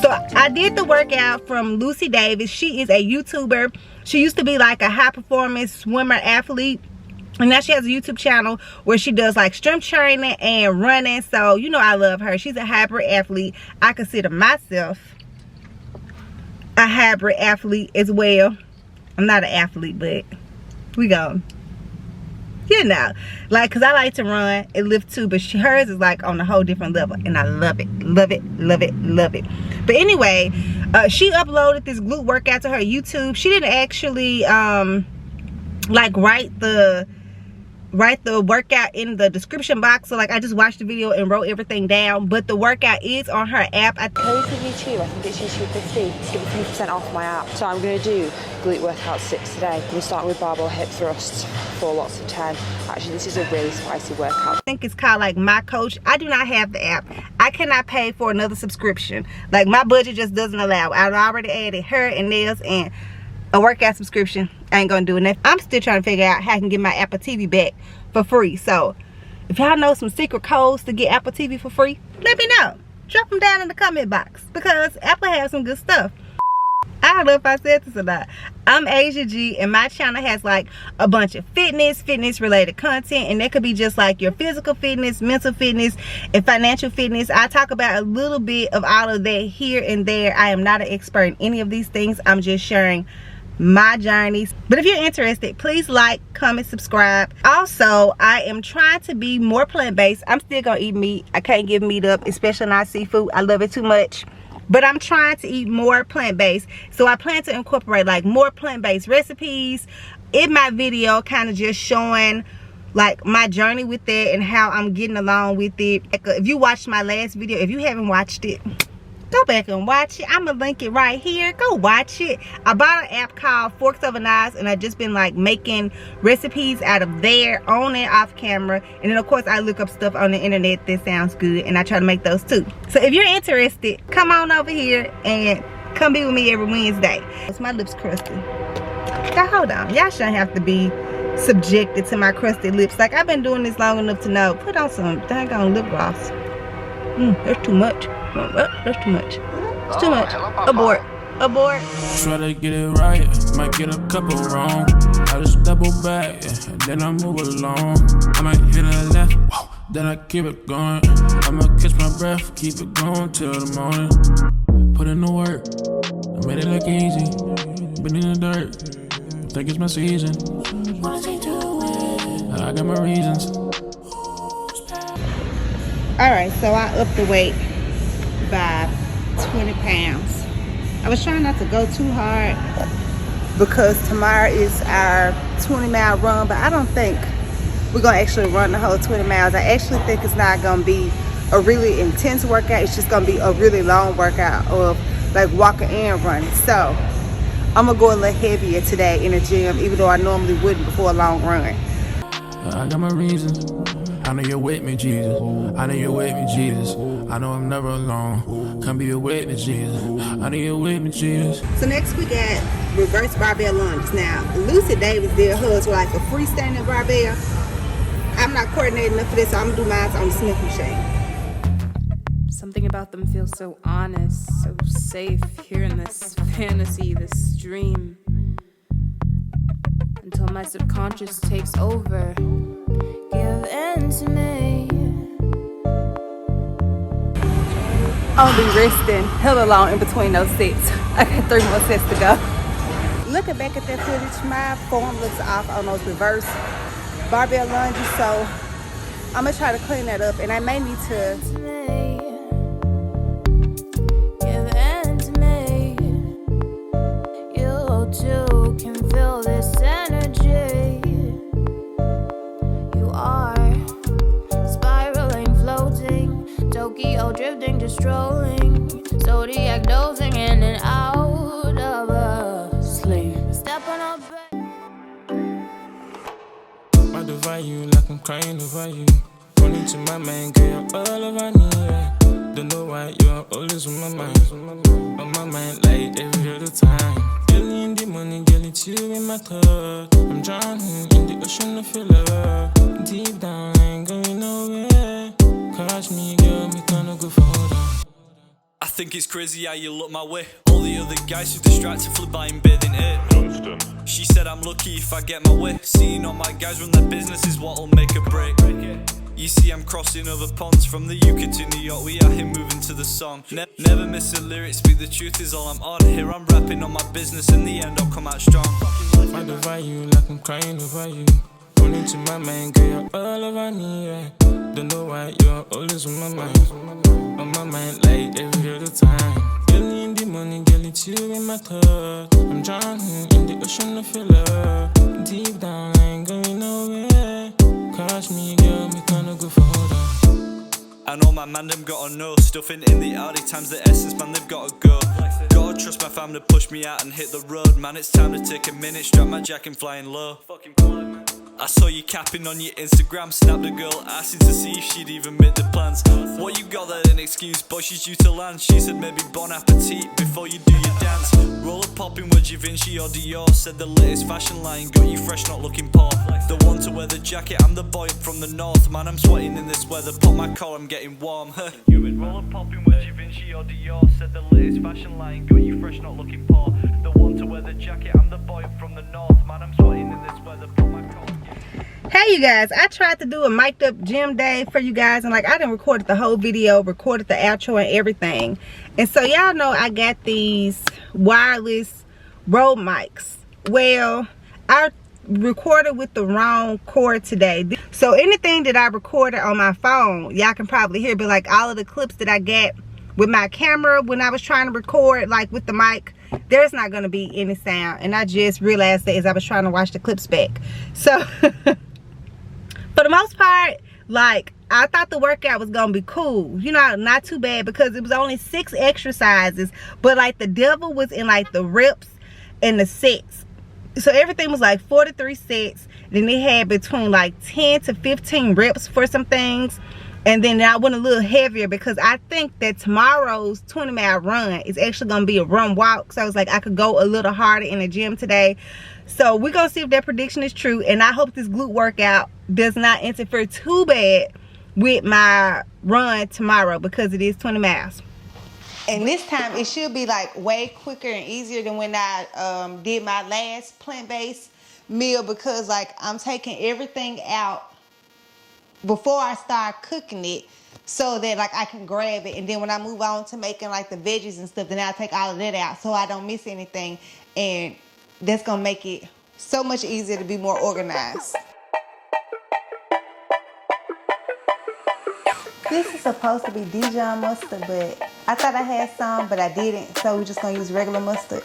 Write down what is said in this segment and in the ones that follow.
So I did the workout from Lucy Davis. She is a YouTuber. She used to be like a high performance swimmer athlete, and now she has a YouTube channel where she does like strength training and running. So you know I love her. She's a hybrid athlete. I consider myself a hybrid athlete as well. I'm not an athlete, but we go, you know, like, because I like to run and lift too, but hers is like on a whole different level, and I love it, love it, love it, love it. But anyway, she uploaded this glute workout to her YouTube. She didn't actually like write the workout in the description box, so like I just watched the video and wrote everything down, but the workout is on her app. Code for YouTube, I think it's YouTube 15 to get 50% off my app. So I'm going to do glute workout 6 today. We're starting with barbell hip thrusts, 4 lots of 10. Actually, this is a really spicy workout. I think it's called like My Coach. I do not have the app. I cannot pay for another subscription. Like, my budget just doesn't allow. I've already added hair and nails and a workout subscription. I ain't gonna do it. I'm still trying to figure out how I can get my Apple TV back for free. So if y'all know some secret codes to get Apple TV for free, let me know. Drop them down in the comment box, because Apple has some good stuff. I don't know if I said this or not. I'm Asia G, and my channel has like a bunch of fitness related content, and that could be just like your physical fitness, mental fitness, and financial fitness. I talk about a little bit of all of that here and there. I am not an expert in any of these things. I'm just sharing my journeys. But if you're interested, please like, comment, subscribe. Also, I am trying to be more plant-based. I'm still gonna eat meat. I can't give meat up, especially not seafood. I love it too much. But I'm trying to eat more plant-based. So I plan to incorporate like more plant-based recipes in my video, kind of just showing like my journey with it and how I'm getting along with it. If you watched my last video, if you haven't watched it, go back and watch it. I'm gonna link it right here. Go watch it. I bought an app called Forks Over Knives, and I've just been like making recipes out of there on and off camera. And then of course I look up stuff on the internet that sounds good, and I try to make those too. So if you're interested, come on over here and come be with me every Wednesday. It's my lips crusty. Now hold on, y'all shouldn't have to be subjected to my crusty lips. Like, I've been doing this long enough to know. Put on some dang on lip gloss. That's too much. That's too much. It's too much. Abort. Abort. Try to get it right, might get a couple wrong. I just double back, and then I move along. I might hit a left, then I keep it going. I'ma catch my breath, keep it going till the morning. Put in the work, I made it look easy. Been in the dirt, I think it's my season. What is he doing? I got my reasons. Alright, so I upped the weight by 20 pounds. I was trying not to go too hard because tomorrow is our 20-mile run, but I don't think we're gonna actually run the whole 20 miles. I actually think it's not gonna be a really intense workout. It's just gonna be a really long workout of like walking and running. So I'm gonna go a little heavier today in the gym, even though I normally wouldn't before a long run. I got my reasons. I know you're with me, Jesus. I know you're with me, Jesus. I know I'm never alone. Come be a witness, Jesus. I know you're with me, Jesus. So next we got reverse barbell lunges. Now, Lucy Davis did hers with like a freestanding barbell. I'm not coordinated enough for this, so I'm gonna do mine on the Smith machine. Something about them feels so honest, so safe here in this fantasy, this dream. Until my subconscious takes over. Give in to me. I'll be resting hella long in between those sets. I got 3 more sets to go. Looking back at that footage, my form looks off on those reverse barbell lunges, so I'm gonna try to clean that up, and I may need to. Give in to me. You too can feel this energy. You are spiraling, floating, Tokyo drifting, just strolling, zodiac dozing in and out of a sleep. Step on a I divide you like I'm crying over you. Running to my mind, girl, you're all over me. Don't know why you're always on my mind. On my mind like every other time. Girl, in the money, girl, it's you in my thought. I'm drowning in the ocean of your love. Deep down, I ain't going nowhere. Catch me, girl, me gonna go further. think it's crazy how you look my way. All the other guys who distractedly buying bathing ape. She said I'm lucky if I get my way. Seeing all my guys run their business is what'll make a break. You see I'm crossing over ponds. From the UK to New York, we are here moving to the song. Never miss a lyric, speak the truth is all I'm on. Here I'm rapping on my business, in the end I'll come out strong. Find the value like I'm crying over you. Only to my mind, girl, you're all over me, yeah. Don't know why you're always on my mind. On my mind like every other time. Girl, in the morning, girl, it's you in my thoughts. I'm drowning in the ocean of your love. Deep down, I ain't going nowhere. Catch me, girl, me can't go for hold on. I know my man, them gotta know. Stuffing in the Audi times the essence, man, they've gotta go. Gotta trust my fam to push me out and hit the road. Man, it's time to take a minute, strap my jack and flying low. I saw you capping on your Instagram, snapped a girl asking to see if she'd even make the plans. What you got there, an excuse, but she's due to land. She said maybe bon appetit before you do your dance. Roll up popping with Vinci or Dior. Said the latest fashion line, got you fresh, not looking poor. The one to wear the jacket, I'm the boy up from the north. Man, I'm sweating in this weather, pop my collar, I'm getting warm. You in roll up popping with Vinci or Dior. Said the latest fashion line, got you fresh, not looking poor. The one to wear the jacket, I'm the boy up from the north. Man, I'm sweating in this weather, pop my collar. Hey you guys, I tried to do a mic'd up gym day for you guys, and like I done recorded the whole video, recorded the outro and everything. And so y'all know I got these wireless Rode mics. Well, I recorded with the wrong cord today. So anything that I recorded on my phone, y'all can probably hear, but like all of the clips that I got with my camera when I was trying to record like with the mic, there's not going to be any sound. And I just realized that as I was trying to watch the clips back. So for the most part, like I thought the workout was gonna be cool, you know, not too bad, because it was only 6 exercises, but like the devil was in like the reps and the sets. So everything was like 43 sets. Then they had between like 10 to 15 reps for some things. And then I went a little heavier because I think that tomorrow's 20-mile run is actually gonna be a run walk. So I was like, I could go a little harder in the gym today. So we're gonna see if that prediction is true, and I hope this glute workout does not interfere too bad with my run tomorrow, because it is 20 miles. And this time it should be like way quicker and easier than when I did my last plant-based meal, because like I'm taking everything out before I start cooking it, so that like I can grab it, and then when I move on to making like the veggies and stuff, then I'll take all of that out so I don't miss anything. And that's gonna make it so much easier to be more organized. This is supposed to be Dijon mustard, but I thought I had some, but I didn't, so we're just gonna use regular mustard.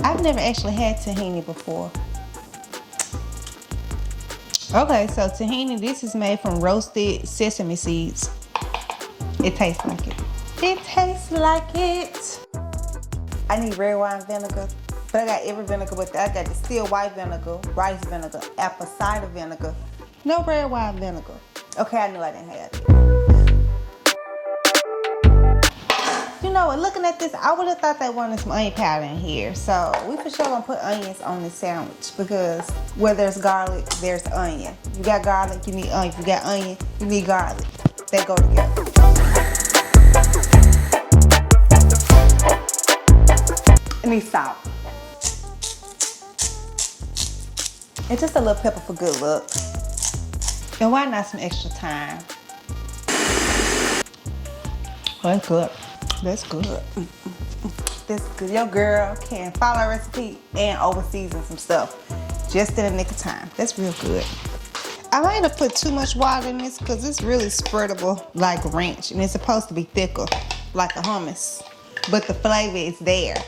I've never actually had tahini before. Okay, so tahini, this is made from roasted sesame seeds. It tastes like it. It tastes like it. I need red wine vinegar, but I got every vinegar with that. I got distilled white vinegar, rice vinegar, apple cider vinegar. No red wine vinegar. Okay, I knew I didn't have it. You know what, looking at this, I would have thought they wanted some onion powder in here. So we for sure gonna put onions on this sandwich, because where there's garlic, there's onion. You got garlic, you need onion. You got onion, you need garlic. They go together. I need salt. And just a little pepper for good look. And why not some extra thyme? Oh, that's good. That's good. That's good. Your girl can follow a recipe and over season some stuff just in the nick of time. That's real good. I might have put too much water in this because it's really spreadable like ranch, and it's supposed to be thicker like a hummus, but the flavor is there.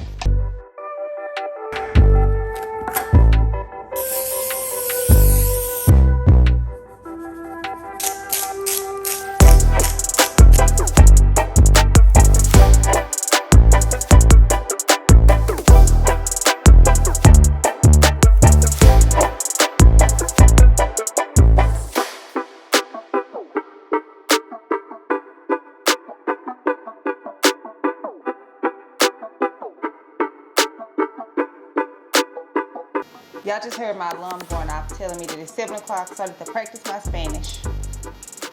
Y'all just heard my alarm going off telling me that it's 7 o'clock, so I need to practice my Spanish.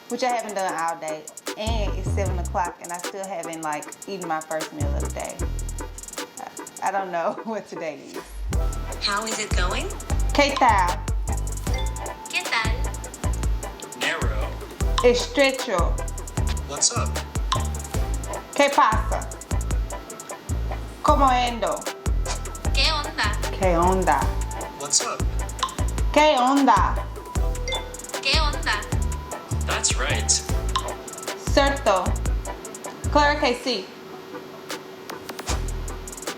which I haven't done all day. And it's 7 o'clock and I still haven't like eaten my first meal of the day. I don't know what today is. How is it going? ¿Qué tal? ¿Qué tal? Narrow. Estrecho. What's up? ¿Qué pasa? ¿Cómo ando? ¿Qué onda? ¿Qué onda? What's up? ¿Qué onda? ¿Qué onda? That's right. Cierto. Claro que sí.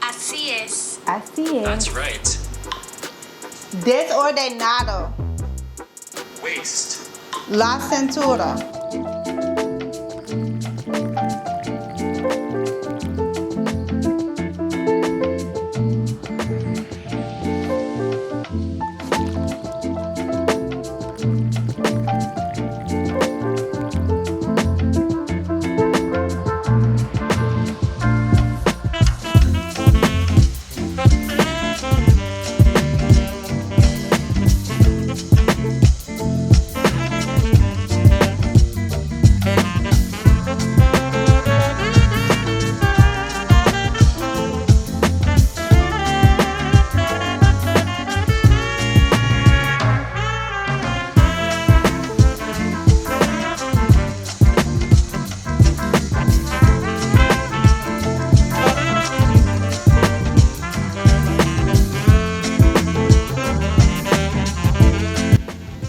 Así es. Así es. That's right. Desordenado. Waste. La cintura.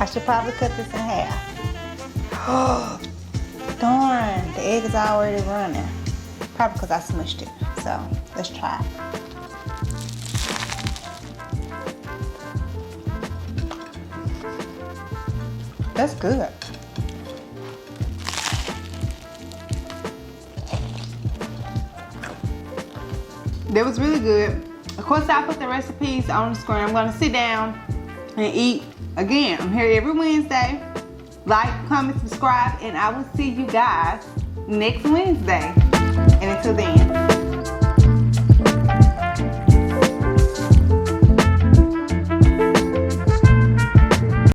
I should probably cut this in half. Oh, darn, the egg is already running. Probably because I smushed it. So, let's try. That's good. That was really good. Of course, I'll put the recipes on the screen. I'm going to sit down and eat. Again, I'm here every Wednesday. Like, comment, subscribe, and I will see you guys next Wednesday. And until then.